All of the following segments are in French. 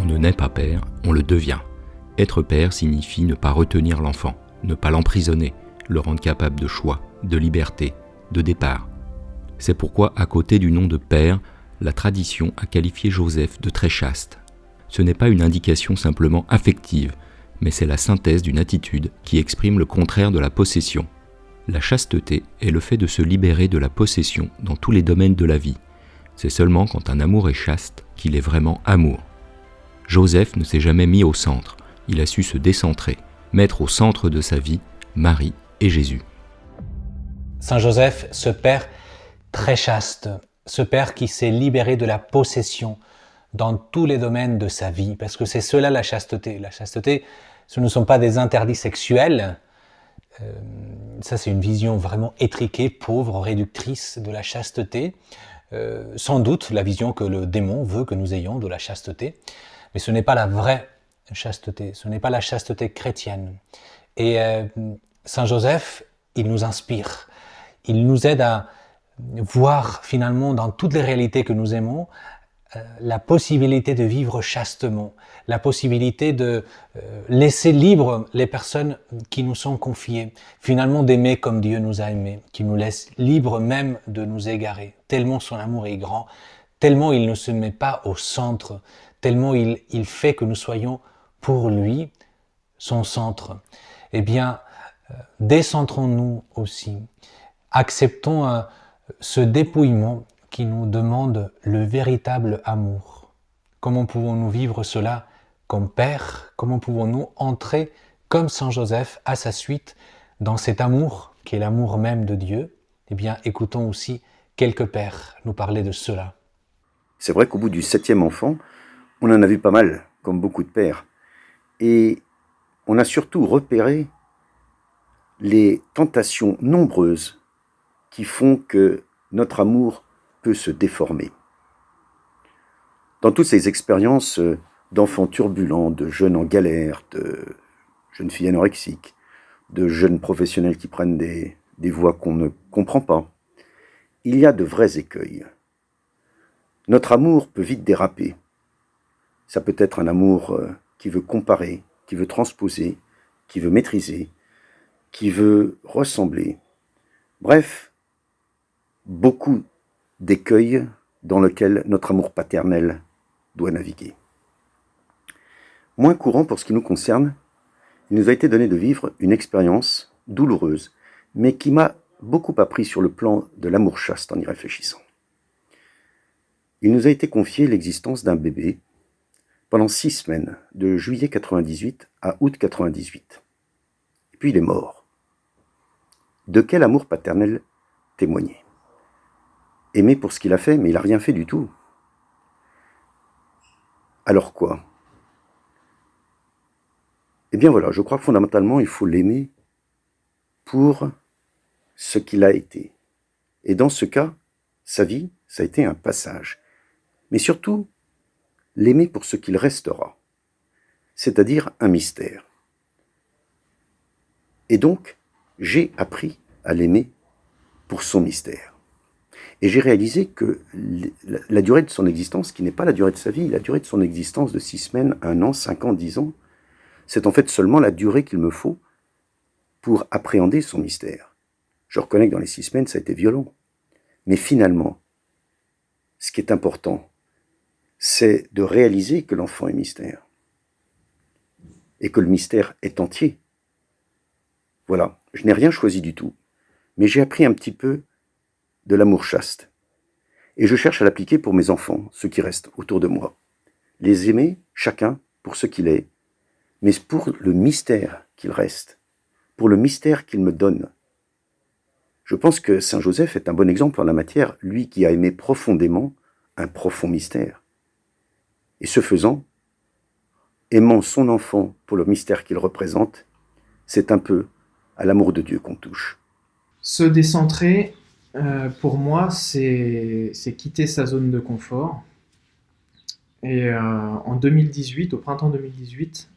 On ne naît pas père, on le devient. Être père signifie ne pas retenir l'enfant, ne pas l'emprisonner, le rendre capable de choix, de liberté, de départ. C'est pourquoi, à côté du nom de père, la tradition a qualifié Joseph de très chaste. Ce n'est pas une indication simplement affective, mais c'est la synthèse d'une attitude qui exprime le contraire de la possession. La chasteté est le fait de se libérer de la possession dans tous les domaines de la vie. C'est seulement quand un amour est chaste qu'il est vraiment amour. Joseph ne s'est jamais mis au centre, il a su se décentrer, mettre au centre de sa vie Marie et Jésus. Saint Joseph, ce père très chaste, ce père qui s'est libéré de la possession dans tous les domaines de sa vie, parce que c'est cela la chasteté. La chasteté, ce ne sont pas des interdits sexuels, ça c'est une vision vraiment étriquée, pauvre, réductrice de la chasteté, sans doute la vision que le démon veut que nous ayons de la chasteté, mais ce n'est pas la vraie chasteté, ce n'est pas la chasteté chrétienne. Et Saint Joseph, il nous inspire, il nous aide à voir finalement dans toutes les réalités que nous aimons, la possibilité de vivre chastement, la possibilité de laisser libres les personnes qui nous sont confiées, finalement d'aimer comme Dieu nous a aimés, qui nous laisse libres même de nous égarer, tellement son amour est grand, tellement il ne se met pas au centre, tellement il fait que nous soyons pour lui son centre. Eh bien, décentrons-nous aussi, acceptons ce dépouillement qui nous demande le véritable amour. Comment pouvons-nous vivre cela comme père? Comment pouvons-nous entrer comme Saint Joseph à sa suite dans cet amour qui est l'amour même de Dieu? Eh bien, écoutons aussi quelques pères nous parler de cela. C'est vrai qu'au bout du 7e enfant, on en a vu pas mal, comme beaucoup de pères. Et on a surtout repéré les tentations nombreuses qui font que notre amour peut se déformer. Dans toutes ces expériences d'enfants turbulents, de jeunes en galère, de jeunes filles anorexiques, de jeunes professionnels qui prennent des voies qu'on ne comprend pas, il y a de vrais écueils. Notre amour peut vite déraper. Ça peut être un amour qui veut comparer, qui veut transposer, qui veut maîtriser, qui veut ressembler. Bref, beaucoup d'écueils dans lesquels notre amour paternel doit naviguer. Moins courant pour ce qui nous concerne, il nous a été donné de vivre une expérience douloureuse, mais qui m'a beaucoup appris sur le plan de l'amour chaste en y réfléchissant. Il nous a été confié l'existence d'un bébé pendant 6 semaines, de juillet 98 à août 98. Et puis il est mort. De quel amour paternel témoigner? Aimer pour ce qu'il a fait, mais il n'a rien fait du tout. Alors quoi? Eh bien voilà, je crois que fondamentalement, il faut l'aimer pour ce qu'il a été. Et dans ce cas, sa vie, ça a été un passage. Mais surtout, l'aimer pour ce qu'il restera, c'est-à-dire un mystère. Et donc, j'ai appris à l'aimer pour son mystère. Et j'ai réalisé que la durée de son existence, qui n'est pas la durée de sa vie, la durée de son existence de 6 semaines, 1 an, 5 ans, 10 ans, c'est en fait seulement la durée qu'il me faut pour appréhender son mystère. Je reconnais que dans les 6 semaines, ça a été violent. Mais finalement, ce qui est important, c'est de réaliser que l'enfant est mystère. Et que le mystère est entier. Voilà, je n'ai rien choisi du tout. Mais j'ai appris un petit peu de l'amour chaste. Et je cherche à l'appliquer pour mes enfants, ceux qui restent autour de moi. Les aimer, chacun, pour ce qu'il est, mais pour le mystère qu'il reste, pour le mystère qu'il me donne. Je pense que Saint Joseph est un bon exemple en la matière, lui qui a aimé profondément un profond mystère. Et ce faisant, aimant son enfant pour le mystère qu'il représente, c'est un peu à l'amour de Dieu qu'on touche. Se décentrer, pour moi, c'est quitter sa zone de confort. Et en 2018, au printemps 2018,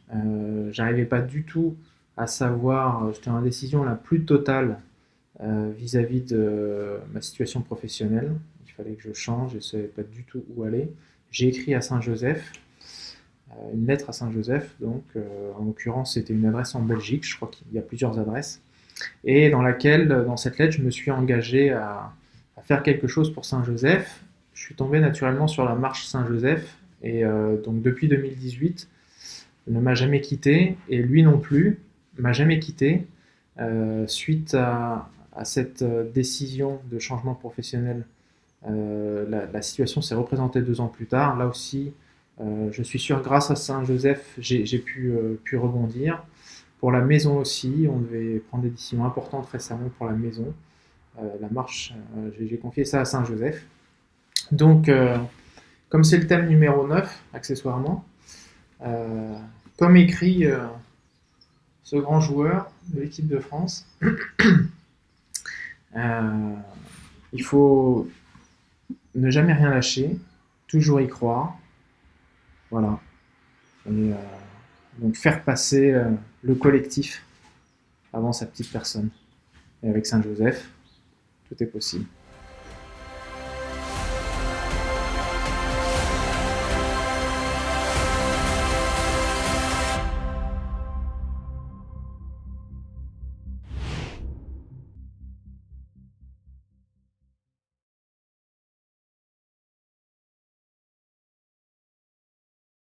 j'arrivais pas du tout à savoir, j'étais en indécision la plus totale vis-à-vis de ma situation professionnelle. Il fallait que je change, je ne savais pas du tout où aller. J'ai écrit à Saint Joseph une lettre à Saint-Joseph, donc en l'occurrence c'était une adresse en Belgique, je crois qu'il y a plusieurs adresses, et dans cette lettre, je me suis engagé à faire quelque chose pour Saint-Joseph. Je suis tombé naturellement sur la marche Saint-Joseph, et donc depuis 2018, il ne m'a jamais quitté, et lui non plus m'a jamais quitté. Suite à cette décision de changement professionnel, la situation s'est représentée 2 ans plus tard. Là aussi, je suis sûr, grâce à Saint-Joseph, j'ai pu rebondir. Pour la maison aussi, on devait prendre des décisions importantes récemment pour la maison. La marche, j'ai confié ça à Saint-Joseph. Donc, comme c'est le thème numéro 9, accessoirement, comme écrit ce grand joueur de l'équipe de France, il faut ne jamais rien lâcher, toujours y croire. Voilà. Et donc faire passer le collectif avant sa petite personne. Et avec Saint-Joseph, tout est possible.